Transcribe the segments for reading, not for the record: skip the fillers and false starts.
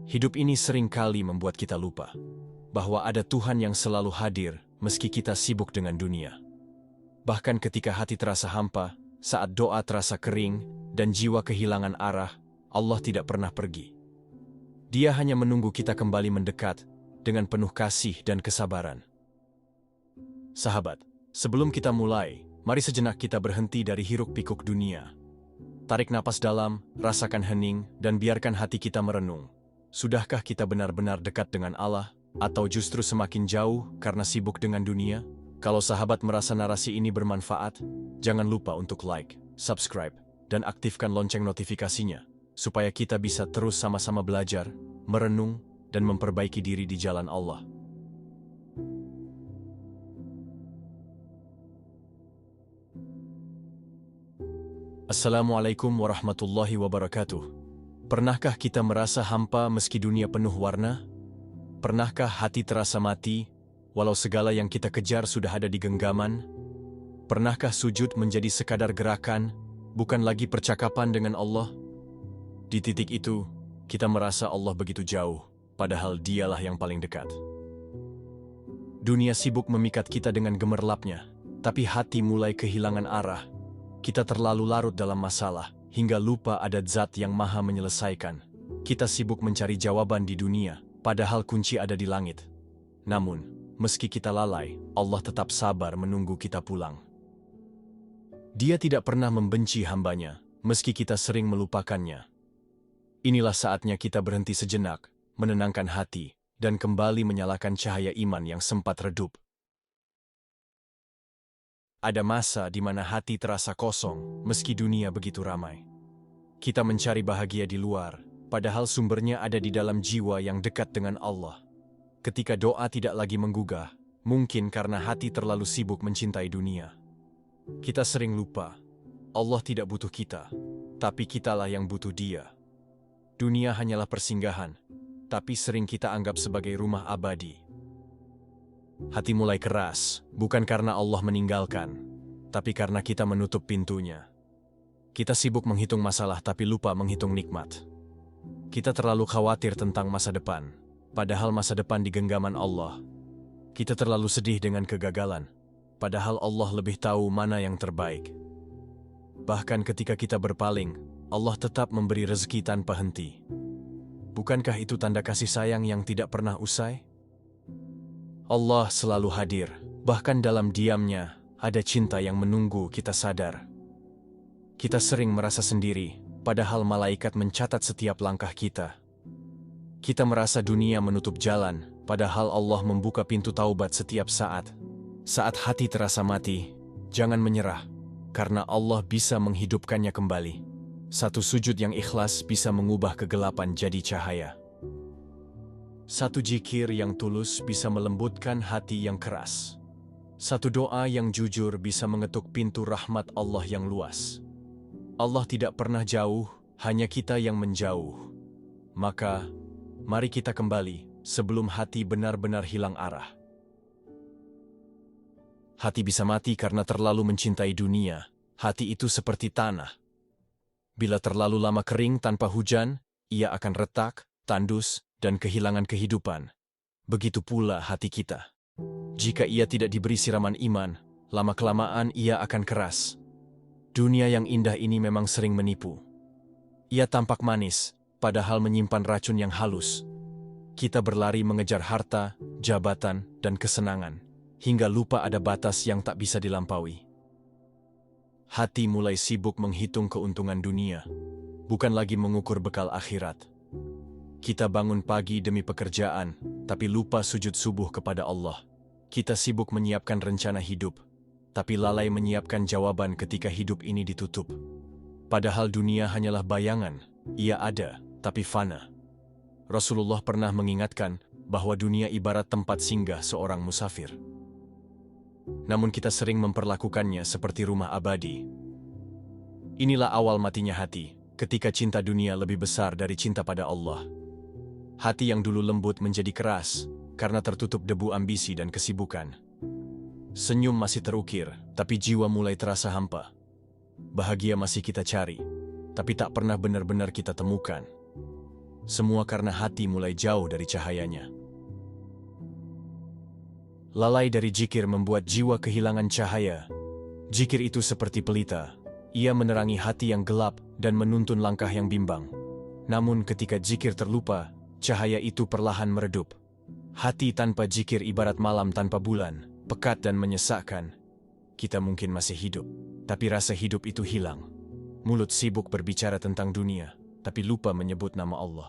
Hidup ini sering kali membuat kita lupa bahwa ada Tuhan yang selalu hadir meski kita sibuk dengan dunia. Bahkan ketika hati terasa hampa, saat doa terasa kering, dan jiwa kehilangan arah, Allah tidak pernah pergi. Dia hanya menunggu kita kembali mendekat dengan penuh kasih dan kesabaran. Sahabat, sebelum kita mulai, mari sejenak kita berhenti dari hiruk-pikuk dunia. Tarik napas dalam, rasakan hening, dan biarkan hati kita merenung. Sudahkah kita benar-benar dekat dengan Allah, atau justru semakin jauh karena sibuk dengan dunia? Kalau sahabat merasa narasi ini bermanfaat, jangan lupa untuk like, subscribe, dan aktifkan lonceng notifikasinya, supaya kita bisa terus sama-sama belajar, merenung, dan memperbaiki diri di jalan Allah. Assalamualaikum warahmatullahi wabarakatuh. Pernahkah kita merasa hampa meski dunia penuh warna? Pernahkah hati terasa mati, walau segala yang kita kejar sudah ada di genggaman? Pernahkah sujud menjadi sekadar gerakan, bukan lagi percakapan dengan Allah? Di titik itu, kita merasa Allah begitu jauh, padahal Dialah yang paling dekat. Dunia sibuk memikat kita dengan gemerlapnya, tapi hati mulai kehilangan arah. Kita terlalu larut dalam masalah, hingga lupa ada zat yang maha menyelesaikan. Kita sibuk mencari jawaban di dunia, padahal kunci ada di langit. Namun, meski kita lalai, Allah tetap sabar menunggu kita pulang. Dia tidak pernah membenci hambanya, meski kita sering melupakannya. Inilah saatnya kita berhenti sejenak, menenangkan hati, dan kembali menyalakan cahaya iman yang sempat redup. Ada masa di mana hati terasa kosong, meski dunia begitu ramai. Kita mencari bahagia di luar, padahal sumbernya ada di dalam jiwa yang dekat dengan Allah. Ketika doa tidak lagi menggugah, mungkin karena hati terlalu sibuk mencintai dunia. Kita sering lupa, Allah tidak butuh kita, tapi kitalah yang butuh Dia. Dunia hanyalah persinggahan, tapi sering kita anggap sebagai rumah abadi. Hati mulai keras, bukan karena Allah meninggalkan, tapi karena kita menutup pintunya. Kita sibuk menghitung masalah tapi lupa menghitung nikmat. Kita terlalu khawatir tentang masa depan, padahal masa depan di genggaman Allah. Kita terlalu sedih dengan kegagalan, padahal Allah lebih tahu mana yang terbaik. Bahkan ketika kita berpaling, Allah tetap memberi rezeki tanpa henti. Bukankah itu tanda kasih sayang yang tidak pernah usai? Allah selalu hadir, bahkan dalam diamnya ada cinta yang menunggu kita sadar. Kita sering merasa sendiri, padahal malaikat mencatat setiap langkah kita. Kita merasa dunia menutup jalan, padahal Allah membuka pintu taubat setiap saat. Saat hati terasa mati, jangan menyerah, karena Allah bisa menghidupkannya kembali. Satu sujud yang ikhlas bisa mengubah kegelapan jadi cahaya. Satu zikir yang tulus bisa melembutkan hati yang keras. Satu doa yang jujur bisa mengetuk pintu rahmat Allah yang luas. Allah tidak pernah jauh, hanya kita yang menjauh. Maka, mari kita kembali sebelum hati benar-benar hilang arah. Hati bisa mati karena terlalu mencintai dunia. Hati itu seperti tanah. Bila terlalu lama kering tanpa hujan, ia akan retak, tandus, dan kehilangan kehidupan. Begitu pula hati kita. Jika ia tidak diberi siraman iman, lama-kelamaan ia akan keras. Dunia yang indah ini memang sering menipu. Ia tampak manis, padahal menyimpan racun yang halus. Kita berlari mengejar harta, jabatan, dan kesenangan, hingga lupa ada batas yang tak bisa dilampaui. Hati mulai sibuk menghitung keuntungan dunia, bukan lagi mengukur bekal akhirat. Kita bangun pagi demi pekerjaan, tapi lupa sujud subuh kepada Allah. Kita sibuk menyiapkan rencana hidup, tapi lalai menyiapkan jawaban ketika hidup ini ditutup. Padahal dunia hanyalah bayangan, ia ada, tapi fana. Rasulullah pernah mengingatkan bahwa dunia ibarat tempat singgah seorang musafir. Namun kita sering memperlakukannya seperti rumah abadi. Inilah awal matinya hati, ketika cinta dunia lebih besar dari cinta pada Allah. Hati yang dulu lembut menjadi keras, karena tertutup debu ambisi dan kesibukan. Senyum masih terukir, tapi jiwa mulai terasa hampa. Bahagia masih kita cari, tapi tak pernah benar-benar kita temukan. Semua karena hati mulai jauh dari cahayanya. Lalai dari zikir membuat jiwa kehilangan cahaya. Zikir itu seperti pelita. Ia menerangi hati yang gelap dan menuntun langkah yang bimbang. Namun ketika zikir terlupa, cahaya itu perlahan meredup. Hati tanpa zikir ibarat malam tanpa bulan, pekat dan menyesakkan. Kita mungkin masih hidup, tapi rasa hidup itu hilang. Mulut sibuk berbicara tentang dunia, tapi lupa menyebut nama Allah.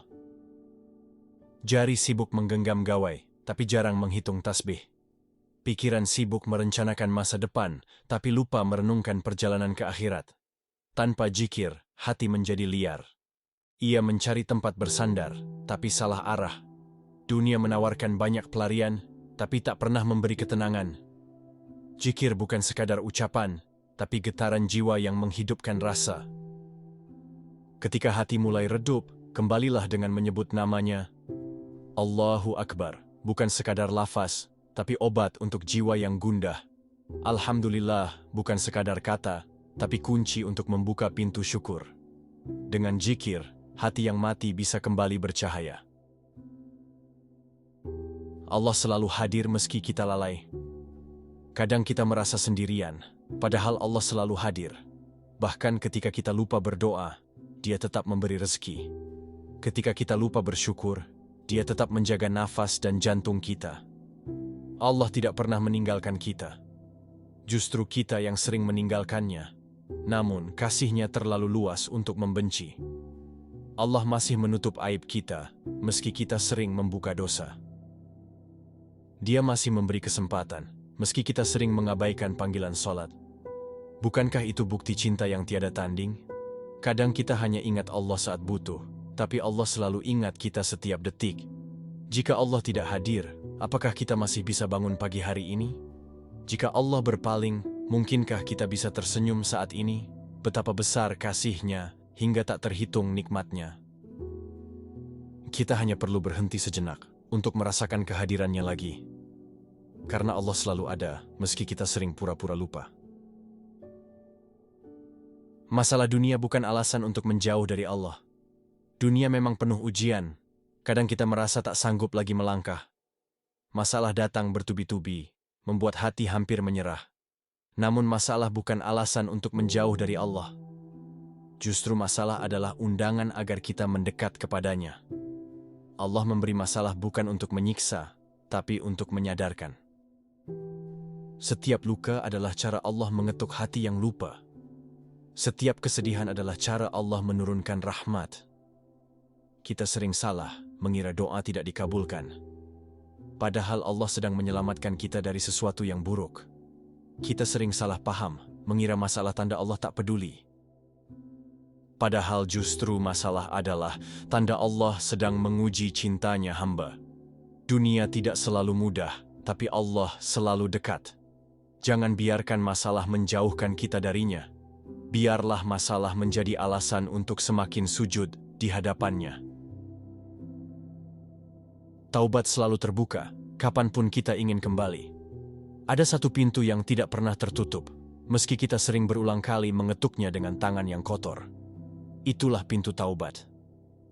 Jari sibuk menggenggam gawai, tapi jarang menghitung tasbih. Pikiran sibuk merencanakan masa depan, tapi lupa merenungkan perjalanan ke akhirat. Tanpa zikir, hati menjadi liar. Ia mencari tempat bersandar, tapi salah arah. Dunia menawarkan banyak pelarian, tapi tak pernah memberi ketenangan. Zikir bukan sekadar ucapan, tapi getaran jiwa yang menghidupkan rasa. Ketika hati mulai redup, kembalilah dengan menyebut namanya. Allahu Akbar, bukan sekadar lafaz, tapi obat untuk jiwa yang gundah. Alhamdulillah, bukan sekadar kata, tapi kunci untuk membuka pintu syukur. Dengan zikir, hati yang mati bisa kembali bercahaya. Allah selalu hadir meski kita lalai. Kadang kita merasa sendirian, padahal Allah selalu hadir. Bahkan ketika kita lupa berdoa, Dia tetap memberi rezeki. Ketika kita lupa bersyukur, Dia tetap menjaga nafas dan jantung kita. Allah tidak pernah meninggalkan kita. Justru kita yang sering meninggalkannya. Namun, kasih-Nya terlalu luas untuk membenci. Allah masih menutup aib kita, meski kita sering membuka dosa. Dia masih memberi kesempatan, meski kita sering mengabaikan panggilan sholat. Bukankah itu bukti cinta yang tiada tanding? Kadang kita hanya ingat Allah saat butuh, tapi Allah selalu ingat kita setiap detik. Jika Allah tidak hadir, apakah kita masih bisa bangun pagi hari ini? Jika Allah berpaling, mungkinkah kita bisa tersenyum saat ini? Betapa besar kasih-Nya hingga tak terhitung nikmat-Nya. Kita hanya perlu berhenti sejenak untuk merasakan kehadiran-Nya lagi. Karena Allah selalu ada, meski kita sering pura-pura lupa. Masalah dunia bukan alasan untuk menjauh dari Allah. Dunia memang penuh ujian. Kadang kita merasa tak sanggup lagi melangkah. Masalah datang bertubi-tubi, membuat hati hampir menyerah. Namun masalah bukan alasan untuk menjauh dari Allah. Justru masalah adalah undangan agar kita mendekat kepadanya. Allah memberi masalah bukan untuk menyiksa, tapi untuk menyadarkan. Setiap luka adalah cara Allah mengetuk hati yang lupa. Setiap kesedihan adalah cara Allah menurunkan rahmat. Kita sering salah, mengira doa tidak dikabulkan. Padahal Allah sedang menyelamatkan kita dari sesuatu yang buruk. Kita sering salah paham, mengira masalah tanda Allah tak peduli. Padahal justru masalah adalah tanda Allah sedang menguji cintanya hamba. Dunia tidak selalu mudah, tapi Allah selalu dekat. Jangan biarkan masalah menjauhkan kita darinya. Biarlah masalah menjadi alasan untuk semakin sujud di hadapannya. Taubat selalu terbuka, kapanpun kita ingin kembali. Ada satu pintu yang tidak pernah tertutup, meski kita sering berulang kali mengetuknya dengan tangan yang kotor. Itulah pintu taubat.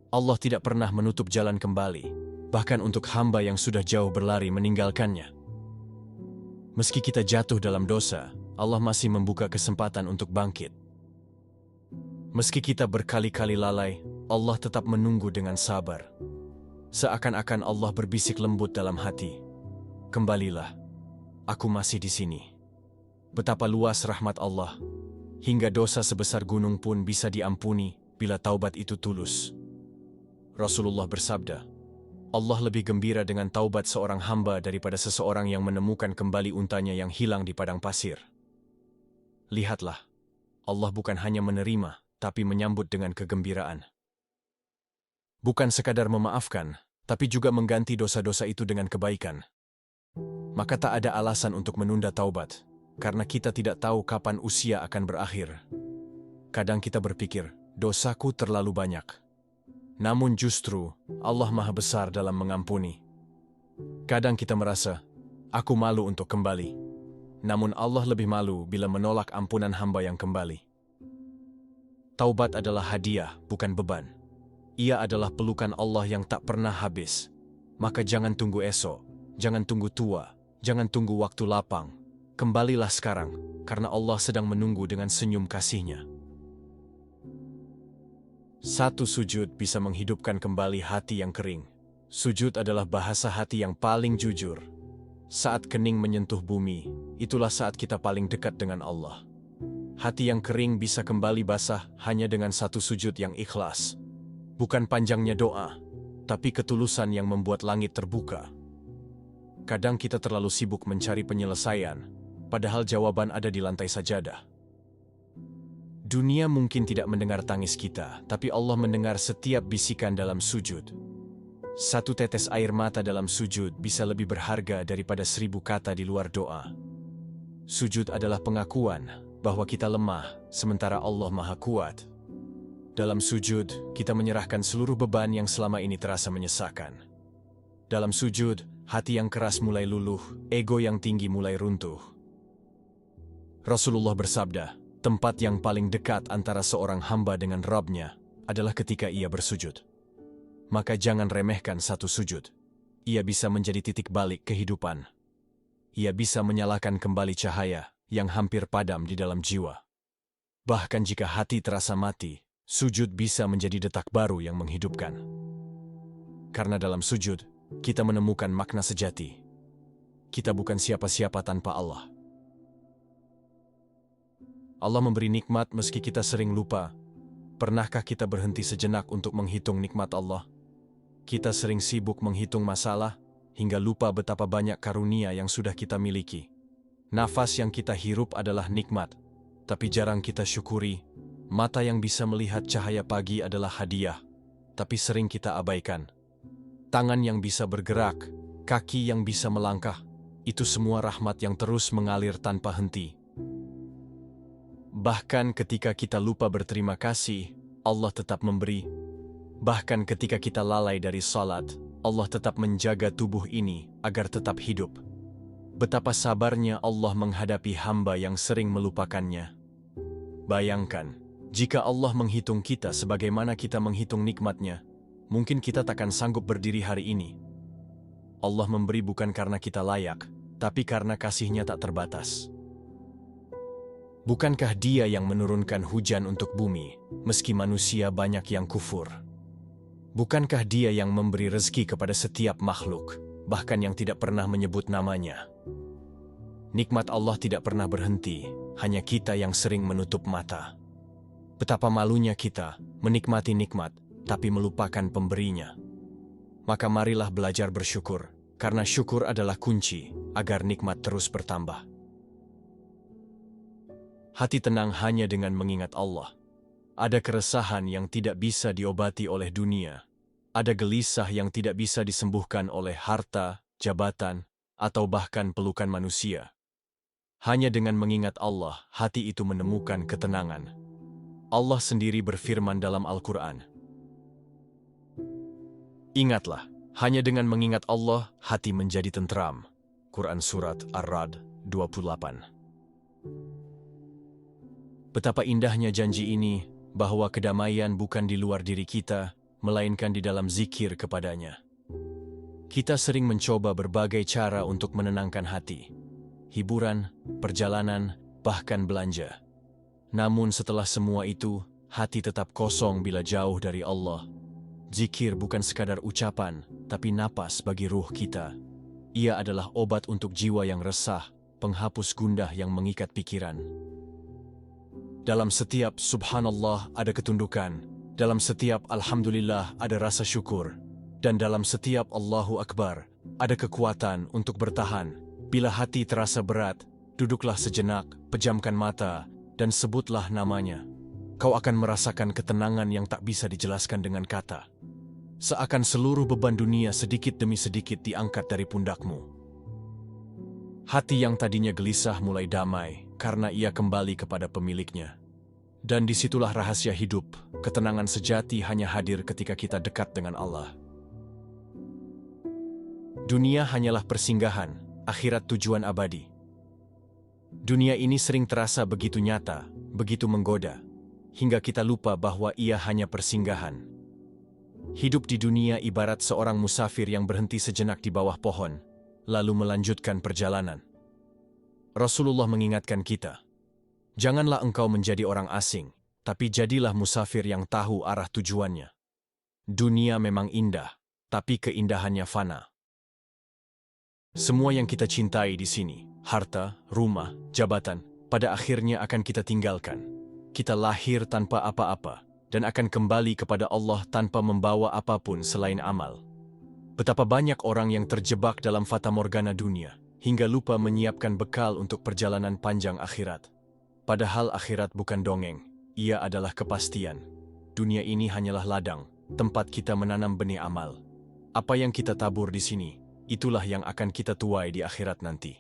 Allah tidak pernah menutup jalan kembali, bahkan untuk hamba yang sudah jauh berlari meninggalkannya. Meski kita jatuh dalam dosa, Allah masih membuka kesempatan untuk bangkit. Meski kita berkali-kali lalai, Allah tetap menunggu dengan sabar. Seakan-akan Allah berbisik lembut dalam hati. Kembalilah, aku masih di sini. Betapa luas rahmat Allah, hingga dosa sebesar gunung pun bisa diampuni bila taubat itu tulus. Rasulullah bersabda, Allah lebih gembira dengan taubat seorang hamba daripada seseorang yang menemukan kembali untanya yang hilang di padang pasir. Lihatlah, Allah bukan hanya menerima, tapi menyambut dengan kegembiraan. Bukan sekadar memaafkan, tapi juga mengganti dosa-dosa itu dengan kebaikan. Maka tak ada alasan untuk menunda taubat, karena kita tidak tahu kapan usia akan berakhir. Kadang kita berpikir, dosaku terlalu banyak. Namun justru, Allah Maha Besar dalam mengampuni. Kadang kita merasa, aku malu untuk kembali. Namun Allah lebih malu bila menolak ampunan hamba yang kembali. Taubat adalah hadiah, bukan beban. Ia adalah pelukan Allah yang tak pernah habis. Maka jangan tunggu esok, jangan tunggu tua, jangan tunggu waktu lapang. Kembalilah sekarang, karena Allah sedang menunggu dengan senyum kasih-Nya. Satu sujud bisa menghidupkan kembali hati yang kering. Sujud adalah bahasa hati yang paling jujur. Saat kening menyentuh bumi, itulah saat kita paling dekat dengan Allah. Hati yang kering bisa kembali basah hanya dengan satu sujud yang ikhlas. Bukan panjangnya doa, tapi ketulusan yang membuat langit terbuka. Kadang kita terlalu sibuk mencari penyelesaian, padahal jawaban ada di lantai sajadah. Dunia mungkin tidak mendengar tangis kita, tapi Allah mendengar setiap bisikan dalam sujud. Satu tetes air mata dalam sujud bisa lebih berharga daripada 1000 kata di luar doa. Sujud adalah pengakuan bahwa kita lemah, sementara Allah Maha Kuat. Dalam sujud, kita menyerahkan seluruh beban yang selama ini terasa menyesakan. Dalam sujud, hati yang keras mulai luluh, ego yang tinggi mulai runtuh. Rasulullah bersabda, tempat yang paling dekat antara seorang hamba dengan Rabb-Nya adalah ketika ia bersujud. Maka jangan remehkan satu sujud. Ia bisa menjadi titik balik kehidupan. Ia bisa menyalakan kembali cahaya yang hampir padam di dalam jiwa. Bahkan jika hati terasa mati, sujud bisa menjadi detak baru yang menghidupkan. Karena dalam sujud, kita menemukan makna sejati. Kita bukan siapa-siapa tanpa Allah. Allah memberi nikmat meski kita sering lupa. Pernahkah kita berhenti sejenak untuk menghitung nikmat Allah? Kita sering sibuk menghitung masalah, hingga lupa betapa banyak karunia yang sudah kita miliki. Nafas yang kita hirup adalah nikmat, tapi jarang kita syukuri. Mata yang bisa melihat cahaya pagi adalah hadiah, tapi sering kita abaikan. Tangan yang bisa bergerak, kaki yang bisa melangkah, itu semua rahmat yang terus mengalir tanpa henti. Bahkan ketika kita lupa berterima kasih, Allah tetap memberi. Bahkan ketika kita lalai dari salat, Allah tetap menjaga tubuh ini agar tetap hidup. Betapa sabarnya Allah menghadapi hamba yang sering melupakannya. Bayangkan, jika Allah menghitung kita sebagaimana kita menghitung nikmat-Nya, mungkin kita takkan sanggup berdiri hari ini. Allah memberi bukan karena kita layak, tapi karena kasih-Nya tak terbatas. Bukankah Dia yang menurunkan hujan untuk bumi, meski manusia banyak yang kufur? Bukankah Dia yang memberi rezeki kepada setiap makhluk, bahkan yang tidak pernah menyebut namanya? Nikmat Allah tidak pernah berhenti, hanya kita yang sering menutup mata. Betapa malunya kita menikmati nikmat, tapi melupakan pemberinya. Maka marilah belajar bersyukur, karena syukur adalah kunci agar nikmat terus bertambah. Hati tenang hanya dengan mengingat Allah. Ada keresahan yang tidak bisa diobati oleh dunia. Ada gelisah yang tidak bisa disembuhkan oleh harta, jabatan, atau bahkan pelukan manusia. Hanya dengan mengingat Allah, hati itu menemukan ketenangan. Allah sendiri berfirman dalam Al-Quran. Ingatlah, hanya dengan mengingat Allah, hati menjadi tentram. Quran Surat Ar-Ra'd 28. Betapa indahnya janji ini, bahwa kedamaian bukan di luar diri kita, melainkan di dalam zikir kepadanya. Kita sering mencoba berbagai cara untuk menenangkan hati. Hiburan, perjalanan, bahkan belanja. Namun setelah semua itu, hati tetap kosong bila jauh dari Allah. Zikir bukan sekadar ucapan, tapi napas bagi ruh kita. Ia adalah obat untuk jiwa yang resah, penghapus gundah yang mengikat pikiran. Dalam setiap subhanallah ada ketundukan, dalam setiap alhamdulillah ada rasa syukur, dan dalam setiap Allahu Akbar ada kekuatan untuk bertahan. Bila hati terasa berat, duduklah sejenak, pejamkan mata, dan sebutlah namanya. Kau akan merasakan ketenangan yang tak bisa dijelaskan dengan kata. Seakan seluruh beban dunia sedikit demi sedikit diangkat dari pundakmu. Hati yang tadinya gelisah mulai damai, karena ia kembali kepada pemiliknya. Dan disitulah rahasia hidup, ketenangan sejati hanya hadir ketika kita dekat dengan Allah. Dunia hanyalah persinggahan, akhirat tujuan abadi. Dunia ini sering terasa begitu nyata, begitu menggoda, hingga kita lupa bahwa ia hanya persinggahan. Hidup di dunia ibarat seorang musafir yang berhenti sejenak di bawah pohon, lalu melanjutkan perjalanan. Rasulullah mengingatkan kita, janganlah engkau menjadi orang asing, tapi jadilah musafir yang tahu arah tujuannya. Dunia memang indah, tapi keindahannya fana. Semua yang kita cintai di sini, harta, rumah, jabatan, pada akhirnya akan kita tinggalkan. Kita lahir tanpa apa-apa, dan akan kembali kepada Allah tanpa membawa apapun selain amal. Betapa banyak orang yang terjebak dalam fatamorgana dunia, hingga lupa menyiapkan bekal untuk perjalanan panjang akhirat. Padahal akhirat bukan dongeng, ia adalah kepastian. Dunia ini hanyalah ladang, tempat kita menanam benih amal. Apa yang kita tabur di sini, itulah yang akan kita tuai di akhirat nanti.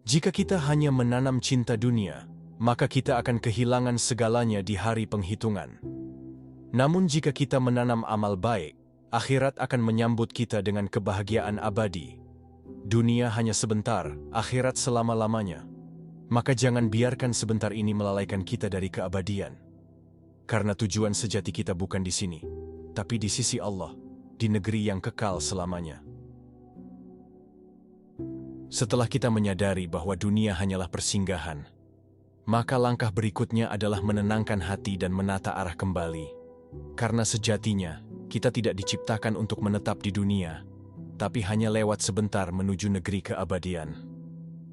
Jika kita hanya menanam cinta dunia, maka kita akan kehilangan segalanya di hari penghitungan. Namun jika kita menanam amal baik, akhirat akan menyambut kita dengan kebahagiaan abadi. Dunia hanya sebentar, akhirat selama-lamanya. Maka jangan biarkan sebentar ini melalaikan kita dari keabadian. Karena tujuan sejati kita bukan di sini, tapi di sisi Allah, di negeri yang kekal selamanya. Setelah kita menyadari bahwa dunia hanyalah persinggahan, maka langkah berikutnya adalah menenangkan hati dan menata arah kembali. Karena sejatinya, kita tidak diciptakan untuk menetap di dunia, tapi hanya lewat sebentar menuju negeri keabadian.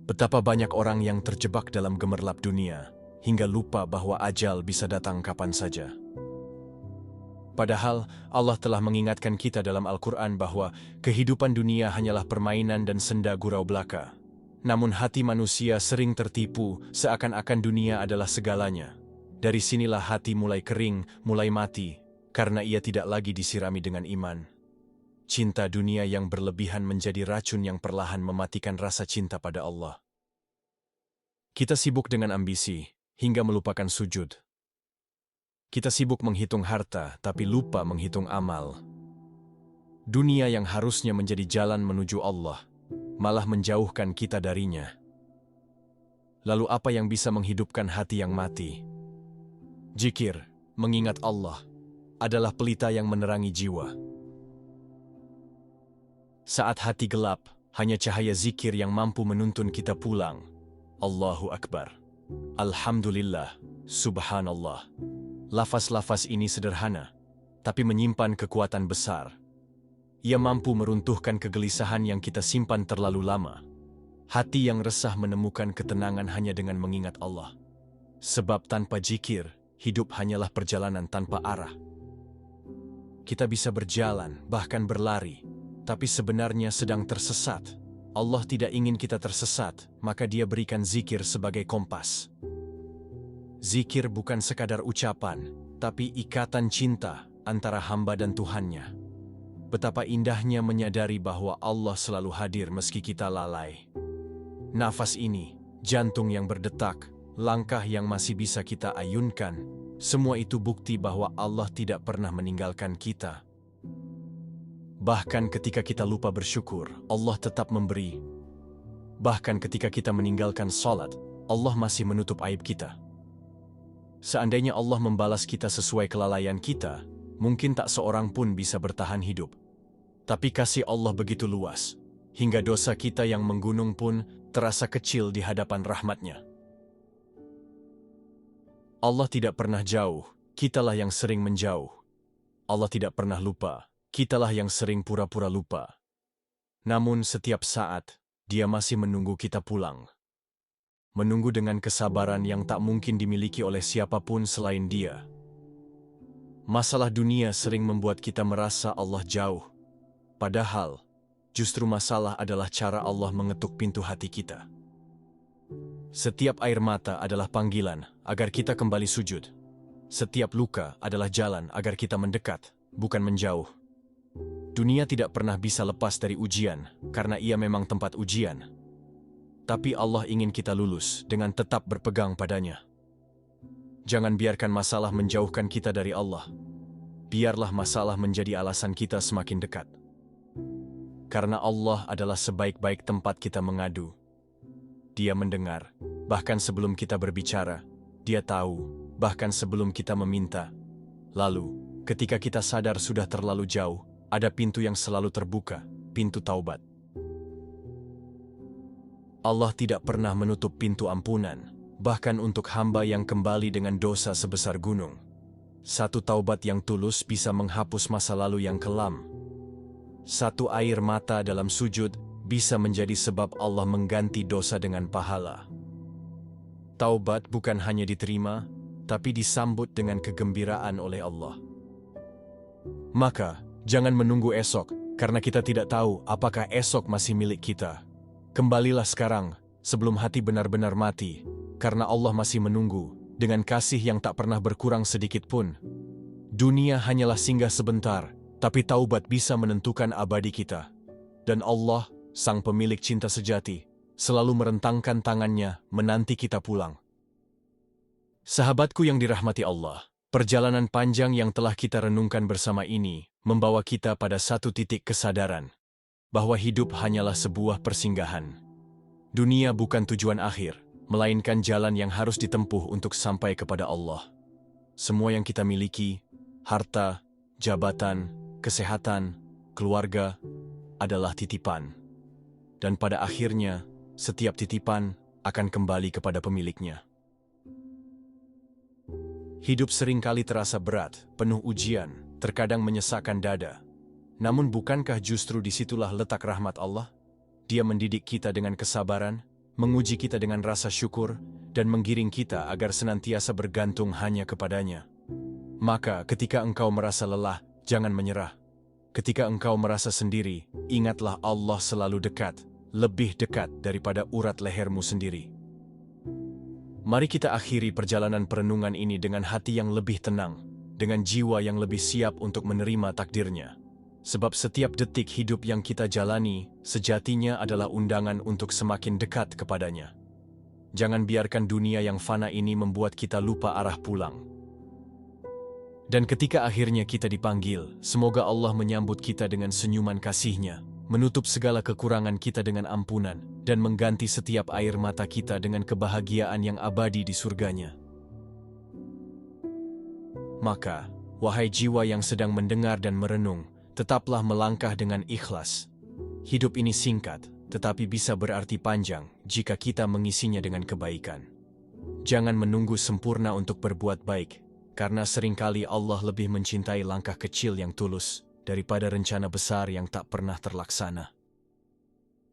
Betapa banyak orang yang terjebak dalam gemerlap dunia, hingga lupa bahwa ajal bisa datang kapan saja. Padahal, Allah telah mengingatkan kita dalam Al-Quran bahwa kehidupan dunia hanyalah permainan dan senda gurau belaka. Namun hati manusia sering tertipu seakan-akan dunia adalah segalanya. Dari sinilah hati mulai kering, mulai mati, karena ia tidak lagi disirami dengan iman. Cinta dunia yang berlebihan menjadi racun yang perlahan mematikan rasa cinta pada Allah. Kita sibuk dengan ambisi, hingga melupakan sujud. Kita sibuk menghitung harta, tapi lupa menghitung amal. Dunia yang harusnya menjadi jalan menuju Allah, malah menjauhkan kita darinya. Lalu apa yang bisa menghidupkan hati yang mati? Zikir, mengingat Allah, adalah pelita yang menerangi jiwa. Saat hati gelap, hanya cahaya zikir yang mampu menuntun kita pulang. Allahu Akbar. Alhamdulillah, Subhanallah. Lafaz-lafaz ini sederhana, tapi menyimpan kekuatan besar. Ia mampu meruntuhkan kegelisahan yang kita simpan terlalu lama. Hati yang resah menemukan ketenangan hanya dengan mengingat Allah. Sebab tanpa zikir, hidup hanyalah perjalanan tanpa arah. Kita bisa berjalan, bahkan berlari, tapi sebenarnya sedang tersesat. Allah tidak ingin kita tersesat, maka Dia berikan zikir sebagai kompas. Zikir bukan sekadar ucapan, tapi ikatan cinta antara hamba dan Tuhannya. Betapa indahnya menyadari bahwa Allah selalu hadir meski kita lalai. Nafas ini, jantung yang berdetak, langkah yang masih bisa kita ayunkan, semua itu bukti bahwa Allah tidak pernah meninggalkan kita. Bahkan ketika kita lupa bersyukur, Allah tetap memberi. Bahkan ketika kita meninggalkan salat, Allah masih menutup aib kita. Seandainya Allah membalas kita sesuai kelalaian kita, mungkin tak seorang pun bisa bertahan hidup. Tapi kasih Allah begitu luas, hingga dosa kita yang menggunung pun terasa kecil di hadapan rahmat-Nya. Allah tidak pernah jauh, kitalah yang sering menjauh. Allah tidak pernah lupa, kitalah yang sering pura-pura lupa. Namun setiap saat, Dia masih menunggu kita pulang. Menunggu dengan kesabaran yang tak mungkin dimiliki oleh siapapun selain Dia. Masalah dunia sering membuat kita merasa Allah jauh. Padahal, justru masalah adalah cara Allah mengetuk pintu hati kita. Setiap air mata adalah panggilan agar kita kembali sujud. Setiap luka adalah jalan agar kita mendekat, bukan menjauh. Dunia tidak pernah bisa lepas dari ujian, karena ia memang tempat ujian. Tapi Allah ingin kita lulus dengan tetap berpegang padanya. Jangan biarkan masalah menjauhkan kita dari Allah. Biarlah masalah menjadi alasan kita semakin dekat. Karena Allah adalah sebaik-baik tempat kita mengadu. Dia mendengar, bahkan sebelum kita berbicara. Dia tahu, bahkan sebelum kita meminta. Lalu, ketika kita sadar sudah terlalu jauh, ada pintu yang selalu terbuka, pintu taubat. Allah tidak pernah menutup pintu ampunan, bahkan untuk hamba yang kembali dengan dosa sebesar gunung. Satu taubat yang tulus bisa menghapus masa lalu yang kelam. Satu air mata dalam sujud bisa menjadi sebab Allah mengganti dosa dengan pahala. Taubat bukan hanya diterima, tapi disambut dengan kegembiraan oleh Allah. Maka, jangan menunggu esok, karena kita tidak tahu apakah esok masih milik kita. Kembalilah sekarang, sebelum hati benar-benar mati, karena Allah masih menunggu, dengan kasih yang tak pernah berkurang sedikit pun. Dunia hanyalah singgah sebentar, tapi taubat bisa menentukan abadi kita. Dan Allah, Sang Pemilik cinta sejati, selalu merentangkan tangannya menanti kita pulang. Sahabatku yang dirahmati Allah, perjalanan panjang yang telah kita renungkan bersama ini membawa kita pada satu titik kesadaran bahwa hidup hanyalah sebuah persinggahan. Dunia bukan tujuan akhir, melainkan jalan yang harus ditempuh untuk sampai kepada Allah. Semua yang kita miliki, harta, jabatan, kesehatan, keluarga, adalah titipan. Dan pada akhirnya, setiap titipan akan kembali kepada pemiliknya. Hidup seringkali terasa berat, penuh ujian, terkadang menyesakkan dada. Namun bukankah justru disitulah letak rahmat Allah? Dia mendidik kita dengan kesabaran, menguji kita dengan rasa syukur, dan menggiring kita agar senantiasa bergantung hanya kepadanya. Maka ketika engkau merasa lelah, jangan menyerah. Ketika engkau merasa sendiri, ingatlah Allah selalu dekat, lebih dekat daripada urat lehermu sendiri. Mari kita akhiri perjalanan perenungan ini dengan hati yang lebih tenang, dengan jiwa yang lebih siap untuk menerima takdirnya. Sebab setiap detik hidup yang kita jalani, sejatinya adalah undangan untuk semakin dekat kepadanya. Jangan biarkan dunia yang fana ini membuat kita lupa arah pulang. Dan ketika akhirnya kita dipanggil, semoga Allah menyambut kita dengan senyuman kasih-Nya, menutup segala kekurangan kita dengan ampunan, dan mengganti setiap air mata kita dengan kebahagiaan yang abadi di surganya. Maka, wahai jiwa yang sedang mendengar dan merenung, tetaplah melangkah dengan ikhlas. Hidup ini singkat, tetapi bisa berarti panjang jika kita mengisinya dengan kebaikan. Jangan menunggu sempurna untuk berbuat baik, karena seringkali Allah lebih mencintai langkah kecil yang tulus daripada rencana besar yang tak pernah terlaksana.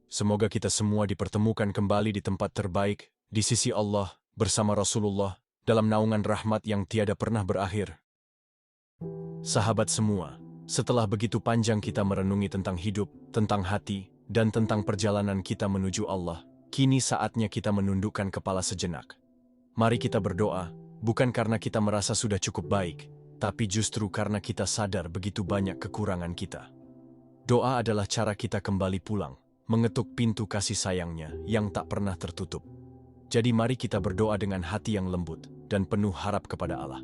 Semoga kita semua dipertemukan kembali di tempat terbaik, di sisi Allah, bersama Rasulullah, dalam naungan rahmat yang tiada pernah berakhir. Sahabat semua, setelah begitu panjang kita merenungi tentang hidup, tentang hati, dan tentang perjalanan kita menuju Allah, kini saatnya kita menundukkan kepala sejenak. Mari kita berdoa, bukan karena kita merasa sudah cukup baik, tapi justru karena kita sadar begitu banyak kekurangan kita. Doa adalah cara kita kembali pulang, mengetuk pintu kasih sayangnya yang tak pernah tertutup. Jadi mari kita berdoa dengan hati yang lembut dan penuh harap kepada Allah.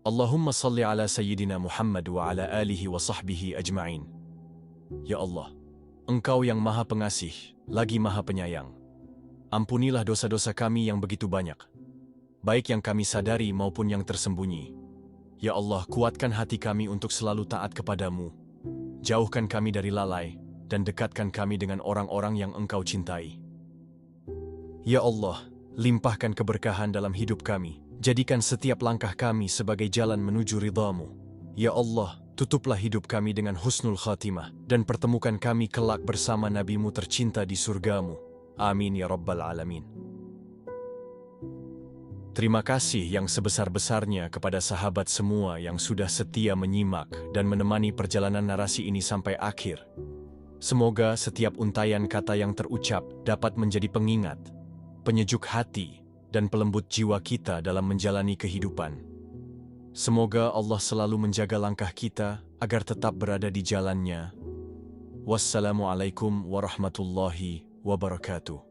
Allahumma salli ala Sayyidina Muhammad wa ala alihi wa sahbihi ajma'in. Ya Allah, Engkau yang Maha Pengasih, lagi Maha Penyayang. Ampunilah dosa-dosa kami yang begitu banyak, baik yang kami sadari maupun yang tersembunyi. Ya Allah, kuatkan hati kami untuk selalu taat kepadamu. Jauhkan kami dari lalai, dan dekatkan kami dengan orang-orang yang Engkau cintai. Ya Allah, limpahkan keberkahan dalam hidup kami. Jadikan setiap langkah kami sebagai jalan menuju ridha-Mu. Ya Allah, tutuplah hidup kami dengan husnul khatimah, dan pertemukan kami kelak bersama Nabi-Mu tercinta di surga-Mu. Amin ya Rabbal Alamin. Terima kasih yang sebesar-besarnya kepada sahabat semua yang sudah setia menyimak dan menemani perjalanan narasi ini sampai akhir. Semoga setiap untayan kata yang terucap dapat menjadi pengingat, penyejuk hati, dan pelembut jiwa kita dalam menjalani kehidupan. Semoga Allah selalu menjaga langkah kita agar tetap berada di jalannya. Wassalamualaikum warahmatullahi wabarakatuh.